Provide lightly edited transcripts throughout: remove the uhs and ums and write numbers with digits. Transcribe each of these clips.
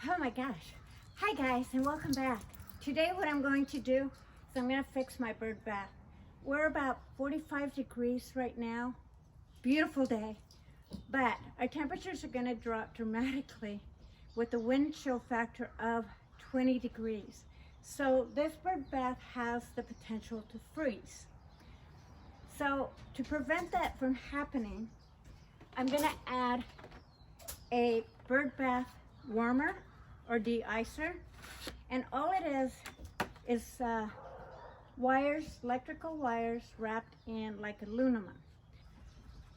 Oh my gosh. Hi guys and welcome back. Today what I'm going to do is I'm going to fix my bird bath. We're about 45 degrees right now. Beautiful day. But our temperatures are going to drop dramatically with the wind chill factor of 20 degrees. So this bird bath has the potential to freeze. So to prevent that from happening, I'm going to add a bird bath warmer or de-icer, and all it is wires, electrical wires wrapped in like aluminum.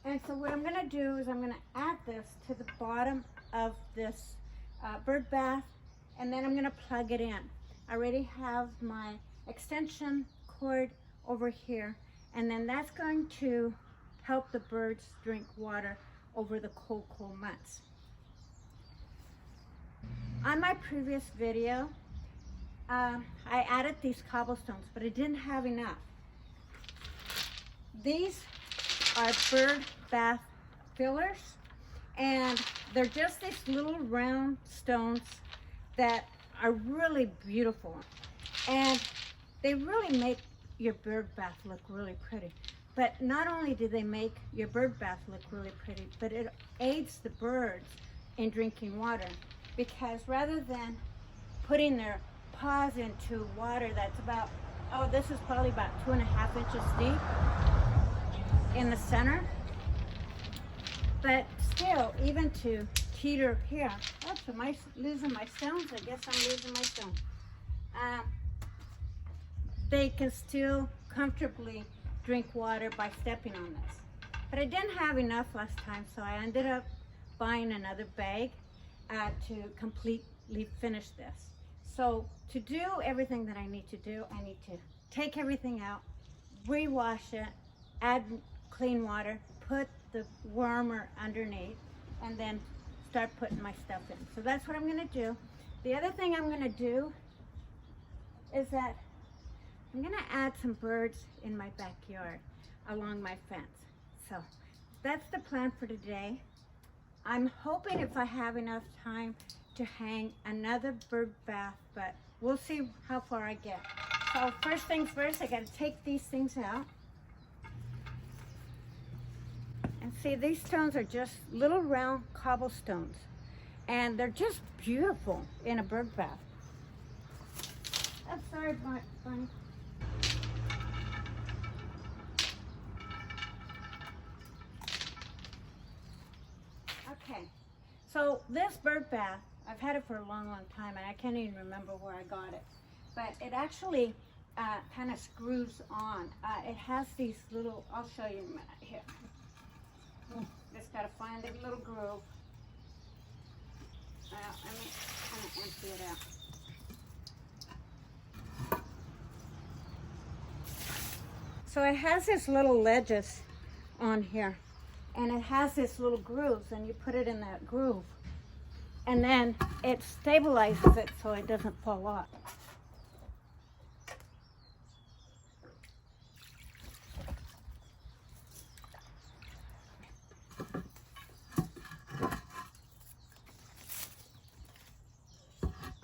And so what I'm going to do is I'm going to add this to the bottom of this bird bath, and then I'm going to plug it in. I already have my extension cord over here, and then that's going to help the birds drink water over the cold months. On my previous video, I added these cobblestones, but I didn't have enough. These are bird bath fillers, and they're just these little round stones that are really beautiful. And they really make your bird bath look really pretty. But not only do they make your bird bath look really pretty, but it aids the birds in drinking water. Because rather than putting their paws into water that's about, this is probably about 2.5 inches deep in the center. But still, even to teeter here, am I losing my stones? I guess I'm losing my stones. They can still comfortably drink water by stepping on this. But I didn't have enough last time, so I ended up buying another bag to completely finish this. So to do everything that I need to do, I need to take everything out, rewash it, add clean water, put the warmer underneath, and then start putting my stuff in. So that's what I'm going to do. The other thing I'm going to do is that I'm going to add some birds in my backyard along my fence. So that's the plan for today. I'm hoping if I have enough time to hang another bird bath, but we'll see how far I get. So first things first, I got to take these things out. And see, these stones are just little round cobblestones, and they're just beautiful in a bird bath. I'm sorry, Bunny. Okay, so this bird bath, I've had it for a long time, and I can't even remember where I got it. But it actually kind of screws on. It has these little, I'll show you in a minute here. Just got to find a little groove. Let me kind of empty it out. So it has this little ledges on here, and it has this little grooves, and you put it in that groove, and then it stabilizes it so it doesn't fall off.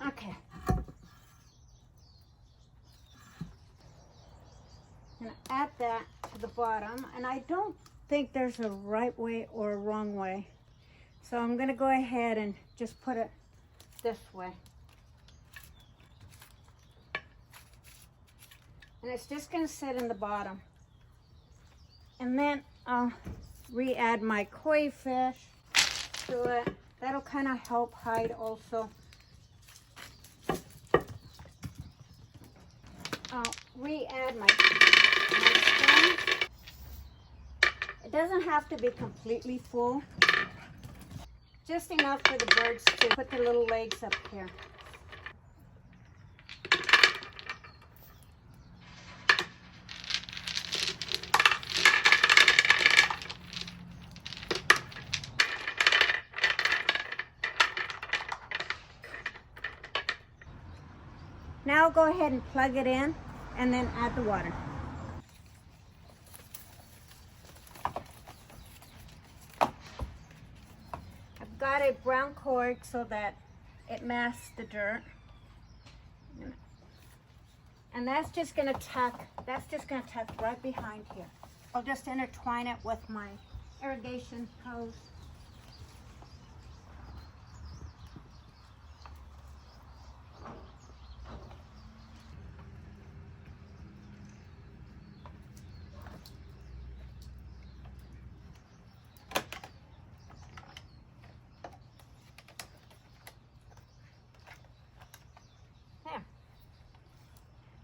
Okay. I'm going to add that to the bottom, and I don't think there's a right way or a wrong way. So I'm going to go ahead and just put it this way. And it's just going to sit in the bottom. And then I'll re-add my koi fish to it. That'll kind of help hide also. I'll re-add my stone. It doesn't have to be completely full. Just enough for the birds to put their little legs up here. Now I'll go ahead and plug it in and then add the water. I've got a brown cord so that it masks the dirt. And that's just gonna tuck right behind here. I'll just intertwine it with my irrigation hose.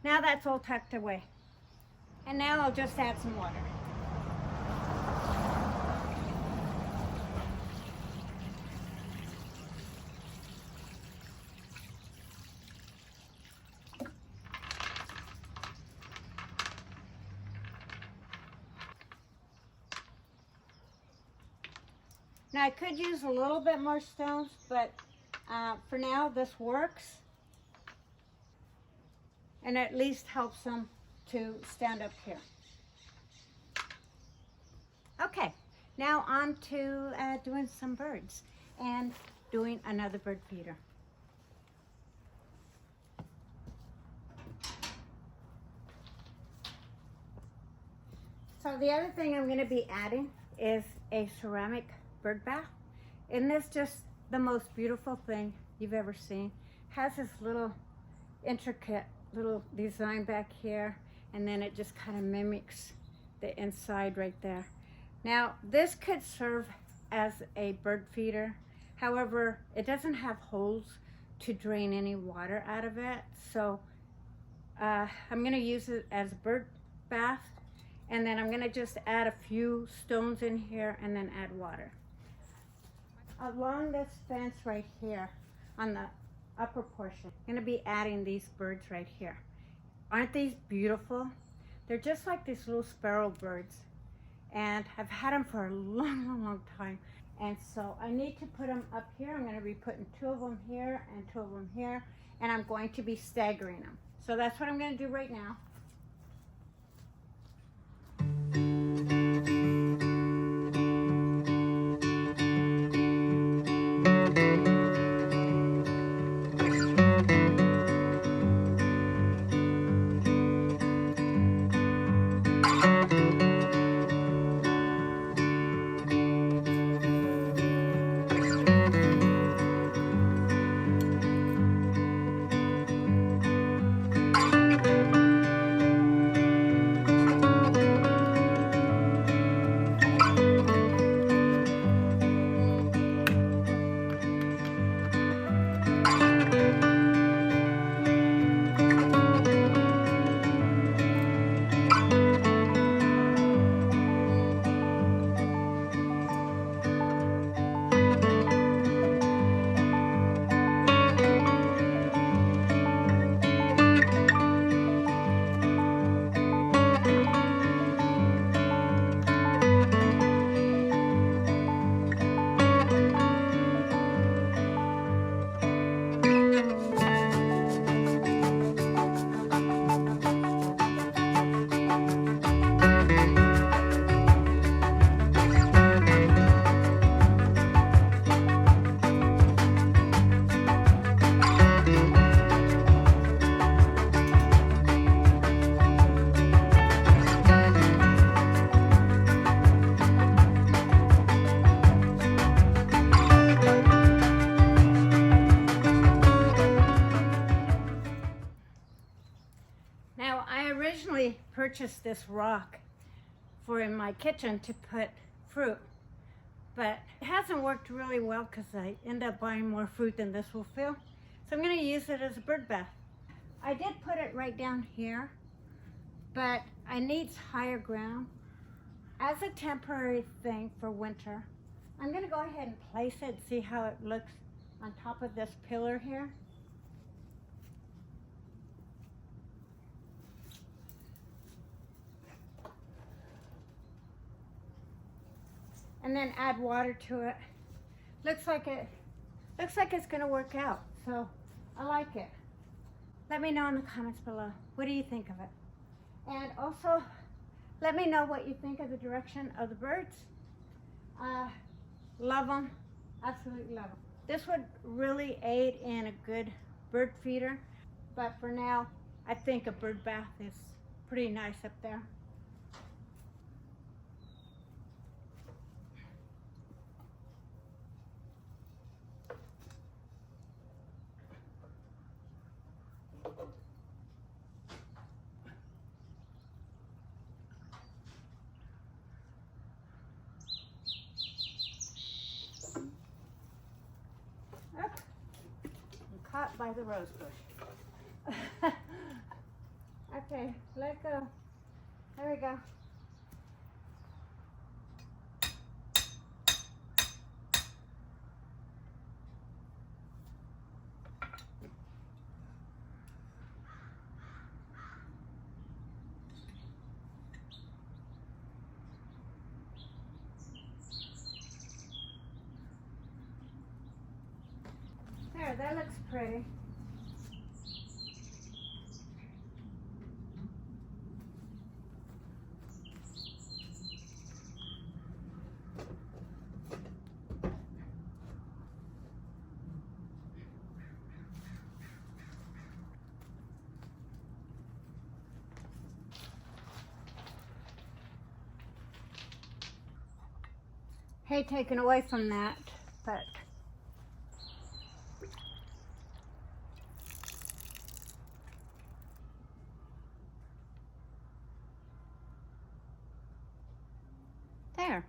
Now that's all tucked away. And now I'll just add some water. Now I could use a little bit more stones, but for now this works. And at least helps them to stand up here. Okay, now on to doing some birds and doing another bird feeder. So the other thing I'm going to be adding is a ceramic bird bath. And this just the most beautiful thing you've ever seen. Has this little intricate little design back here, and then it just kind of mimics the inside right there. Now this could serve as a bird feeder. However, it doesn't have holes to drain any water out of it, so I'm going to use it as a bird bath, and then I'm going to just add a few stones in here and then add water. Along this fence right here on the upper portion, I'm going to be adding these birds right here. Aren't these beautiful? They're just like these little sparrow birds, and I've had them for a long time, and so I need to put them up here. I'm going to be putting 2 of them here and 2 of them here, and I'm going to be staggering them. So that's what I'm going to do right now. Purchased this rock for in my kitchen to put fruit, but it hasn't worked really well because I end up buying more fruit than this will fill. So I'm going to use it as a bird bath. I did put it right down here, but I need higher ground. As a temporary thing for winter, I'm going to go ahead and place it and see how it looks on top of this pillar here. And then add water to it. Looks like it's gonna work out. So I like it. Let me know in the comments below. What do you think of it? And also, let me know what you think of the direction of the birds. Love them, absolutely love them. This would really aid in a good bird feeder, but for now, I think a bird bath is pretty nice up there. Caught by the rose bush. Okay, let go. There we go. There, that looks pretty. Hay taken away from that, but there.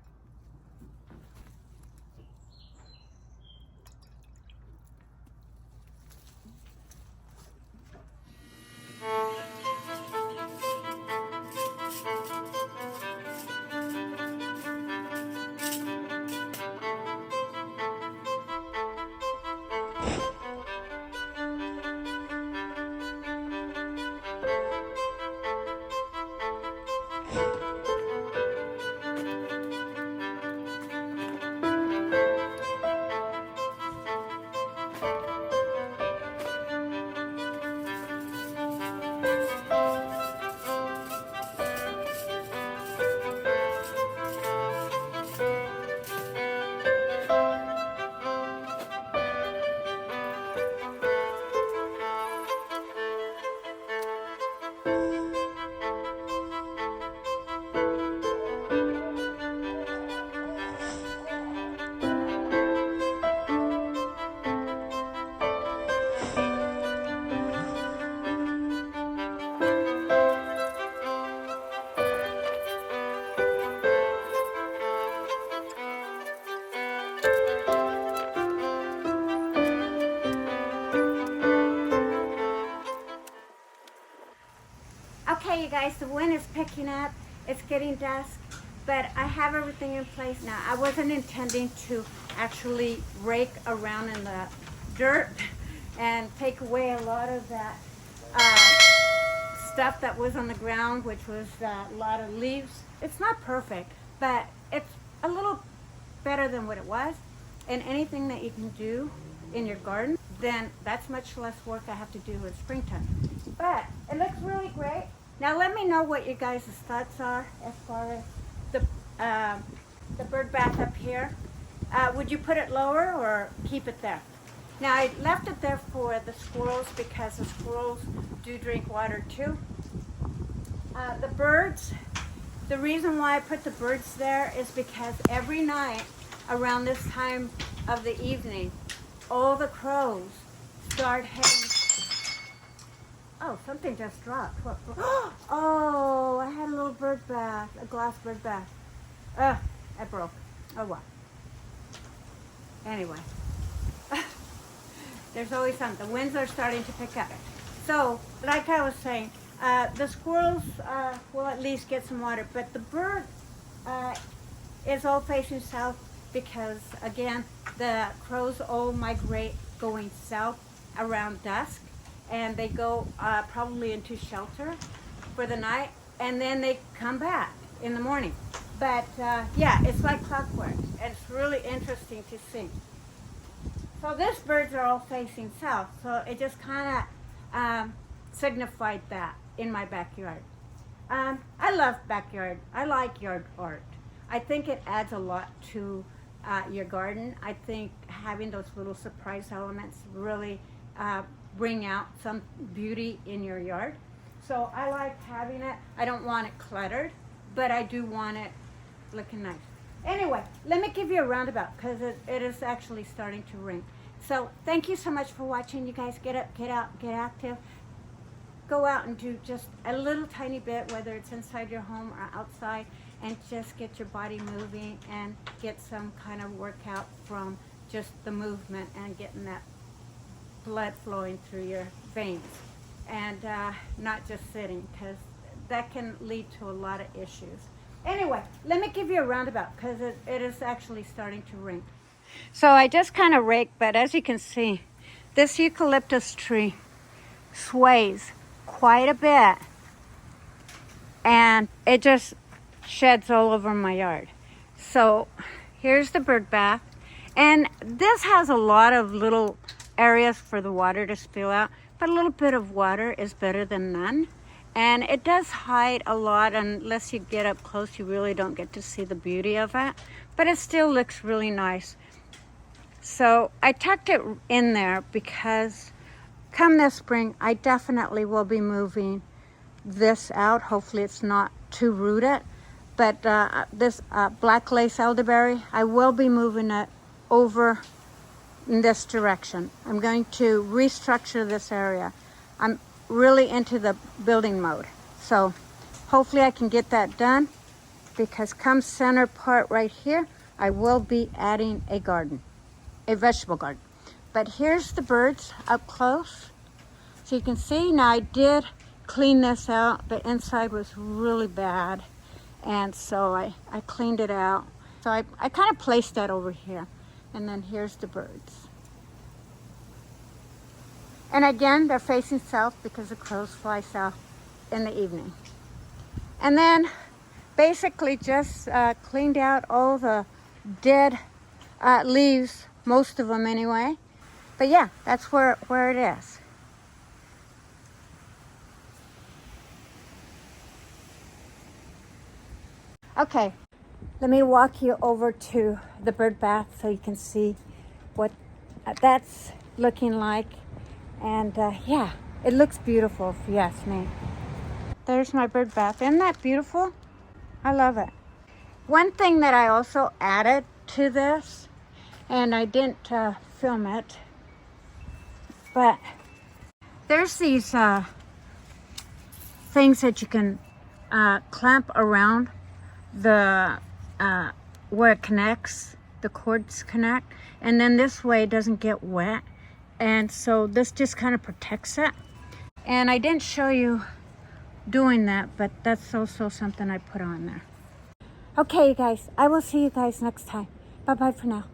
Okay, you guys, the wind is picking up. It's getting dusk, but I have everything in place now. I wasn't intending to actually rake around in the dirt and take away a lot of that stuff that was on the ground, which was a lot of leaves. It's not perfect, but it's a little better than what it was. And anything that you can do in your garden, then that's much less work I have to do in springtime. But it looks really great. Now let me know what you guys' thoughts are as far as the bird bath up here. Would you put it lower or keep it there? Now I left it there for the squirrels because the squirrels do drink water too. The birds, the reason why I put the birds there is because every night around this time of the evening, all the crows start heading. Oh, something just dropped. What? Oh, I had a little bird bath, a glass bird bath. It broke. Oh well. Anyway, there's always something. The winds are starting to pick up. So, like I was saying, the squirrels will at least get some water, but the bird is all facing south because, again, the crows all migrate going south around dusk. And they go probably into shelter for the night, and then they come back in the morning. But yeah, it's like clockwork. It's really interesting to see. So these birds are all facing south, so it just kind of signified that in my backyard. I love backyard. I like yard art. I think it adds a lot to your garden. I think having those little surprise elements really bring out some beauty in your yard. So I like having it. I don't want it cluttered, but I do want it looking nice. Anyway, let me give you a roundabout because it is actually starting to ring. So thank you so much for watching. You guys get up, get out, get active. Go out and do just a little tiny bit, whether it's inside your home or outside, and just get your body moving and get some kind of workout from just the movement and getting that blood flowing through your veins, and not just sitting, because that can lead to a lot of issues. Anyway, let me give you a roundabout because it is actually starting to ring. So I just kind of raked, but as you can see, this eucalyptus tree sways quite a bit, and it just sheds all over my yard. So here's the bird bath, and this has a lot of little areas for the water to spill out, but a little bit of water is better than none. And it does hide a lot. Unless you get up close, you really don't get to see the beauty of it, but it still looks really nice. So I tucked it in there because come this spring, I definitely will be moving this out. Hopefully it's not too rooted, but this black lace elderberry, I will be moving it over in this direction. I'm going to restructure this area. I'm really into the building mode, so hopefully I can get that done, because come center part right here, I will be adding a garden, a vegetable garden. But here's the birds up close, so you can see. Now I did clean this out. The inside was really bad, and so I cleaned it out. So I kind of placed that over here, and then here's the birds. And again, they're facing south because the crows fly south in the evening. And then basically just cleaned out all the dead leaves, most of them anyway. But yeah, that's where it is. Okay, let me walk you over to the bird bath so you can see what that's looking like. And yeah, it looks beautiful if you ask me. There's my bird bath. Isn't that beautiful? I love it. One thing that I also added to this, and I didn't film it, but there's these things that you can clamp around the where it connects, the cords connect, and then this way it doesn't get wet. And so this just kind of protects it. And I didn't show you doing that, but that's also something I put on there. Okay, you guys, I will see you guys next time. Bye-bye for now.